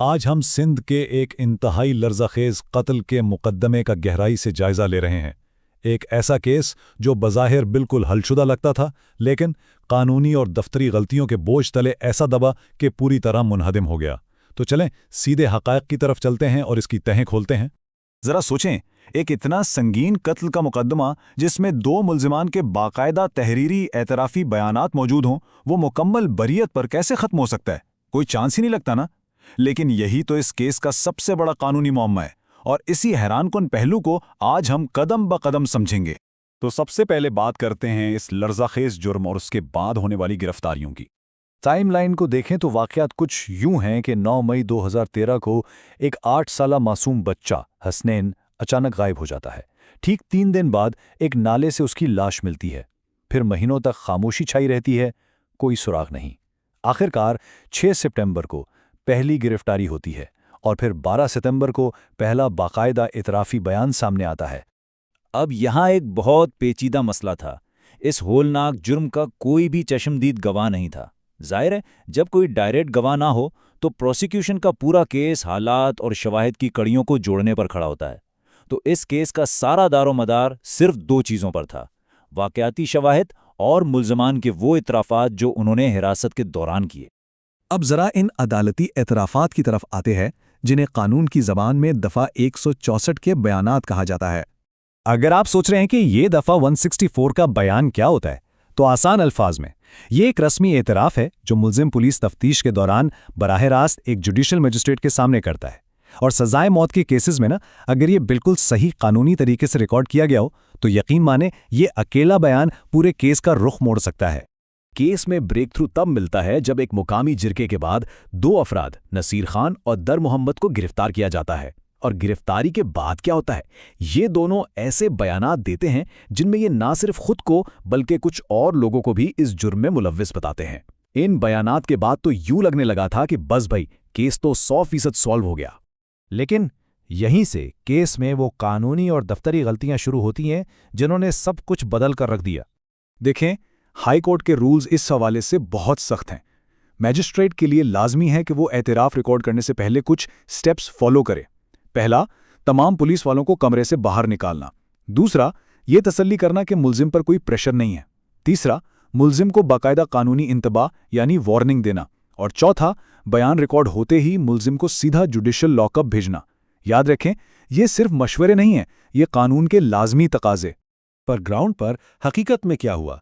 آج ہم سندھ کے ایک انتہائی لرزخیز قتل کے مقدمے کا گہرائی سے جائزہ لے رہے ہیں۔ ایک ایسا کیس جو بظاہر بالکل حل شدہ لگتا تھا، لیکن قانونی اور دفتری غلطیوں کے بوجھ تلے ایسا دبا کہ پوری طرح منہدم ہو گیا۔ تو چلیں سیدھے حقائق کی طرف چلتے ہیں اور اس کی تہیں کھولتے ہیں۔ ذرا سوچیں، ایک اتنا سنگین قتل کا مقدمہ جس میں 2 ملزمان کے باقاعدہ تحریری اعترافی بیانات موجود ہوں، وہ مکمل بریت پر کیسے ختم ہو سکتا ہے؟ کوئی چانس ہی نہیں لگتا نا؟ لیکن یہی تو اس کیس کا سب سے بڑا قانونی معمہ ہے، اور اسی حیران کن پہلو کو آج ہم قدم بقدم سمجھیں گے۔ تو سب سے پہلے بات کرتے ہیں اس لرزخیز جرم اور اس کے بعد ہونے والی گرفتاریوں کی۔ ٹائم لائن کو دیکھیں تو واقعات کچھ یوں ہیں کہ 9 مئی 2013 کو ایک 8 سالہ معصوم بچہ حسنین اچانک غائب ہو جاتا ہے۔ ٹھیک 3 دن بعد ایک نالے سے اس کی لاش ملتی ہے۔ پھر مہینوں تک خاموشی چھائی رہتی ہے، کوئی سراغ نہیں۔ آخرکار 6 سپٹمبر کو پہلی گرفتاری ہوتی ہے، اور پھر 12 ستمبر کو پہلا باقاعدہ اعترافی بیان سامنے آتا ہے۔ اب یہاں ایک بہت پیچیدہ مسئلہ تھا۔ اس ہولناک جرم کا کوئی بھی چشمدید گواہ نہیں تھا۔ ظاہر ہے، جب کوئی ڈائریکٹ گواہ نہ ہو تو پروسیکیوشن کا پورا کیس حالات اور شواہد کی کڑیوں کو جوڑنے پر کھڑا ہوتا ہے۔ تو اس کیس کا سارا دار و مدار صرف 2 چیزوں پر تھا: واقعاتی شواہد اور ملزمان کے وہ اعترافات جو انہوں نے حراست کے دوران کیے۔ اب ذرا ان عدالتی اعترافات کی طرف آتے ہیں، جنہیں قانون کی زبان میں دفعہ 164 کے بیانات کہا جاتا ہے۔ اگر آپ سوچ رہے ہیں کہ یہ دفعہ 164 کا بیان کیا ہوتا ہے، تو آسان الفاظ میں یہ ایک رسمی اعتراف ہے جو ملزم پولیس تفتیش کے دوران براہ راست ایک جوڈیشل مجسٹریٹ کے سامنے کرتا ہے۔ اور سزائے موت کے کیسز میں اگر یہ بالکل صحیح قانونی طریقے سے ریکارڈ کیا گیا ہو تو یقین مانیں یہ اکیلا بیان پورے کیس کا رخ موڑ سکتا ہے۔ کیس میں بریک تھرو تب ملتا ہے جب ایک مقامی جرگے کے بعد 2 افراد نصیر خان اور در محمد کو گرفتار کیا جاتا ہے۔ اور گرفتاری کے بعد کیا ہوتا ہے؟ یہ دونوں ایسے بیانات دیتے ہیں جن میں یہ نہ صرف خود کو بلکہ کچھ اور لوگوں کو بھی اس جرم میں ملوث بتاتے ہیں۔ ان بیانات کے بعد تو یوں لگنے لگا تھا کہ بس بھائی، کیس تو 100% سالو ہو گیا۔ لیکن یہیں سے کیس میں وہ قانونی اور دفتری غلطیاں شروع ہوتی ہیں جنہوں نے سب کچھ بدل کر رکھ دیا۔ دیکھیں، ہائی کورٹ کے رولز اس حوالے سے بہت سخت ہیں۔ میجسٹریٹ کے لیے لازمی ہے کہ وہ اعتراف ریکارڈ کرنے سے پہلے کچھ سٹیپس فالو کرے۔ پہلا، تمام پولیس والوں کو کمرے سے باہر نکالنا۔ دوسرا، یہ تسلی کرنا کہ ملزم پر کوئی پریشر نہیں ہے۔ تیسرا، ملزم کو باقاعدہ قانونی انتباہ یعنی وارننگ دینا۔ اور چوتھا، بیان ریکارڈ ہوتے ہی ملزم کو سیدھا جوڈیشل لاک اپ بھیجنا۔ یاد رکھیں، یہ صرف مشورے نہیں ہیں، یہ قانون کے لازمی تقاضے۔ پر گراؤنڈ پر حقیقت میں کیا ہوا؟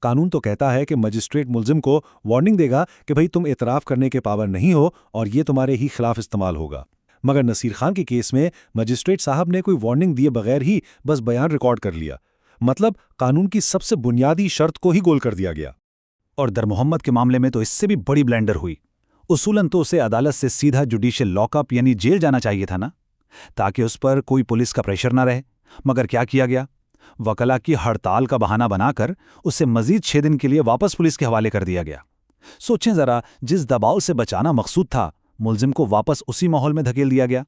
قانون تو کہتا ہے کہ مجسٹریٹ ملزم کو وارننگ دے گا کہ بھئی تم اعتراف کرنے کے پابند نہیں ہو اور یہ تمہارے ہی خلاف استعمال ہوگا۔ مگر نصیر خان کے کیس میں مجسٹریٹ صاحب نے کوئی وارننگ دیے بغیر ہی بس بیان ریکارڈ کر لیا۔ مطلب قانون کی سب سے بنیادی شرط کو ہی گول کر دیا گیا۔ اور در محمد کے معاملے میں تو اس سے بھی بڑی بلینڈر ہوئی۔ اصولاً تو اسے عدالت سے سیدھا جوڈیشل لاک اپ یعنی جیل جانا چاہیے تھا نا، تاکہ اس پر کوئی پولیس کا پریشر نہ رہے۔ مگر کیا کیا گیا؟ وکلا کی ہڑتال کا بہانہ بنا کر اسے مزید 6 دن کے لیے واپس پولیس کے حوالے کر دیا گیا۔ سوچیں ذرا، جس دباؤ سے بچانا مقصود تھا، ملزم کو واپس اسی ماحول میں دھکیل دیا گیا۔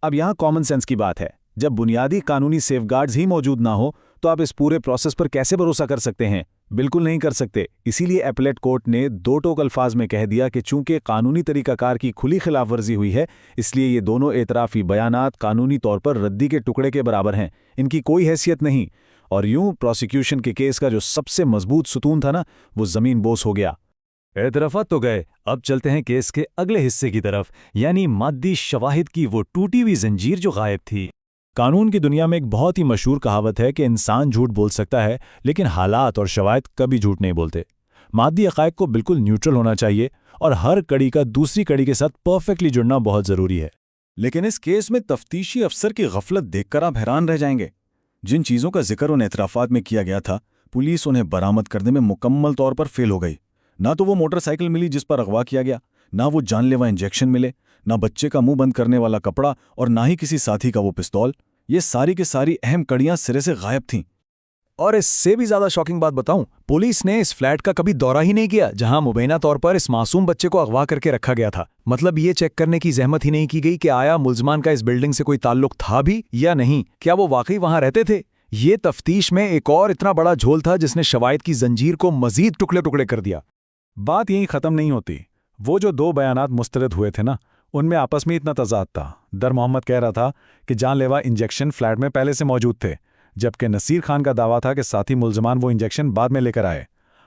اب یہاں کامن سینس کی بات ہے، جب بنیادی قانونی سیف گارڈز ہی موجود نہ ہو تو آپ اس پورے پروسیس پر کیسے بھروسہ کر سکتے ہیں؟ بالکل نہیں کر سکتے۔ اسی لیے اپیلیٹ کورٹ نے 2 ٹوک الفاظ میں کہہ دیا کہ چونکہ قانونی طریقہ کار کی کھلی خلاف ورزی ہوئی ہے، اس لیے یہ دونوں اعترافی بیانات قانونی طور پر ردی کے ٹکڑے کے برابر ہیں، ان کی کوئی حیثیت نہیں۔ اور یوں پروسیکیوشن کے کیس کا جو سب سے مضبوط ستون تھا نا، وہ زمین بوس ہو گیا۔ اعترافات تو گئے، اب چلتے ہیں کیس کے اگلے حصے کی طرف، یعنی مادی شواہد کی وہ ٹوٹی ہوئی زنجیر جو غائب تھی۔ قانون کی دنیا میں ایک بہت ہی مشہور کہاوت ہے کہ انسان جھوٹ بول سکتا ہے لیکن حالات اور شواہد کبھی جھوٹ نہیں بولتے۔ مادی حقائق کو بالکل نیوٹرل ہونا چاہیے اور ہر کڑی کا دوسری کڑی کے ساتھ پرفیکٹلی جڑنا بہت ضروری ہے۔ لیکن اس کیس میں تفتیشی افسر کی غفلت دیکھ کر آپ حیران رہ جائیں گے۔ جن چیزوں کا ذکر ان اعترافات میں کیا گیا تھا، پولیس انہیں برآمد کرنے میں مکمل طور پر فیل ہو گئی۔ نہ تو وہ موٹر سائیکل ملی جس پر اغوا کیا گیا، نہ وہ جان لیوا انجیکشن ملے، نہ بچے کا منہ بند کرنے والا کپڑا، اور نہ ہی کسی ساتھی کا وہ پستول۔ یہ ساری کی ساری اہم کڑیاں سرے سے غائب تھیں۔ اور اس سے بھی زیادہ شاکنگ بات بتاؤں، پولیس نے اس فلیٹ کا کبھی دورہ ہی نہیں کیا جہاں مبینہ طور پر اس معصوم بچے کو اغوا کر کے رکھا گیا تھا۔ مطلب یہ چیک کرنے کی زحمت ہی نہیں کی گئی کہ آیا ملزمان کا اس بلڈنگ سے کوئی تعلق تھا بھی یا نہیں، کیا وہ واقعی وہاں رہتے تھے۔ یہ تفتیش میں ایک اور اتنا بڑا جھول تھا جس نے شواہد کی زنجیر کو مزید ٹکڑے ٹکڑے کر دیا۔ بات یہیں ختم نہیں ہوتی۔ وہ جو 2 بیانات مسترد ہوئے تھے نا، ان میں آپس میں اتنا تضاد تھا۔ در محمد کہہ رہا تھا کہ جان لیوا انجیکشن فلیٹ میں پہلے سے موجود تھے، جبکہ نصیر خان کا دعویٰ تھا کہ ساتھی ملزمان وہ انجیکشن بعد میں لے کر آئے۔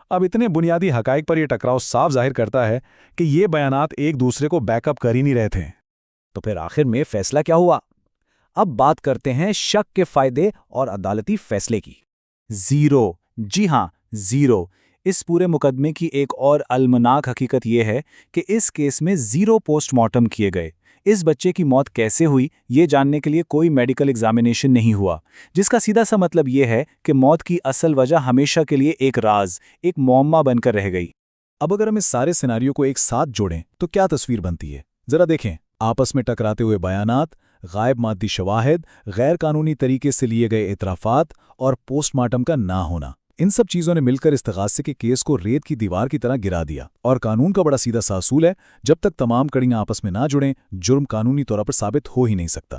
اب اتنے بنیادی حقائق پر یہ ٹکراؤ صاف ظاہر کرتا ہے کہ یہ بیانات ایک دوسرے کو بیک اپ کر ہی نہیں رہے تھے۔ تو پھر آخر میں فیصلہ کیا ہوا؟ اب بات کرتے ہیں شک کے فائدے اور عدالتی فیصلے کی۔ 0، جی ہاں 0۔ اس پورے مقدمے کی ایک اور المناک حقیقت یہ ہے کہ اس کیس میں 0 پوسٹ مارٹم کیے گئے۔ اس بچے کی موت کیسے ہوئی یہ جاننے کے لیے کوئی میڈیکل ایگزامینیشن نہیں ہوا، جس کا سیدھا سا مطلب یہ ہے کہ موت کی اصل وجہ ہمیشہ کے لیے ایک راز، ایک معمہ بن کر رہ گئی۔ اب اگر ہم اس سارے سیناریو کو ایک ساتھ جوڑیں تو کیا تصویر بنتی ہے؟ ذرا دیکھیں، آپس میں ٹکراتے ہوئے بیانات، غائب مادی شواہد، غیر قانونی طریقے سے لیے گئے اعترافات اور پوسٹ مارٹم کا نہ ہونا، ان سب چیزوں نے مل کر استغاثے کے کیس کو ریت کی دیوار کی طرح گرا دیا۔ اور قانون کا بڑا سیدھا سا اصول ہے، جب تک تمام کڑیاں آپس میں نہ جڑیں، جرم قانونی طور پر ثابت ہو ہی نہیں سکتا۔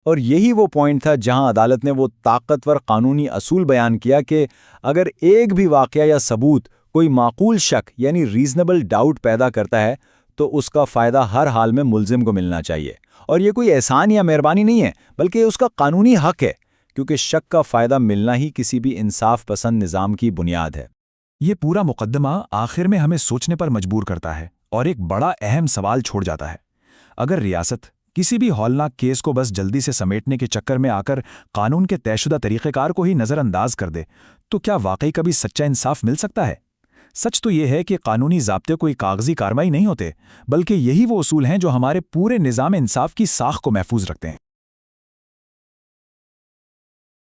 اور یہی وہ پوائنٹ تھا جہاں عدالت نے وہ طاقتور قانونی اصول بیان کیا کہ اگر ایک بھی واقعہ یا ثبوت کوئی معقول شک یعنی ریزنیبل ڈاؤٹ پیدا کرتا ہے تو اس کا فائدہ ہر حال میں ملزم کو ملنا چاہیے۔ اور یہ کوئی احسان یا مہربانی نہیں ہے، بلکہ اس کا قانونی حق ہے، کیونکہ شک کا فائدہ ملنا ہی کسی بھی انصاف پسند نظام کی بنیاد ہے۔ یہ پورا مقدمہ آخر میں ہمیں سوچنے پر مجبور کرتا ہے اور ایک بڑا اہم سوال چھوڑ جاتا ہے۔ اگر ریاست کسی بھی ہولناک کیس کو بس جلدی سے سمیٹنے کے چکر میں آ کر قانون کے طے شدہ طریقہ کار کو ہی نظر انداز کر دے تو کیا واقعی کبھی سچا انصاف مل سکتا ہے؟ سچ تو یہ ہے کہ قانونی ضابطے کوئی کاغذی کارروائی نہیں ہوتے، بلکہ یہی وہ اصول ہیں جو ہمارے پورے نظام انصاف کی ساخ کو محفوظ رکھتے ہیں۔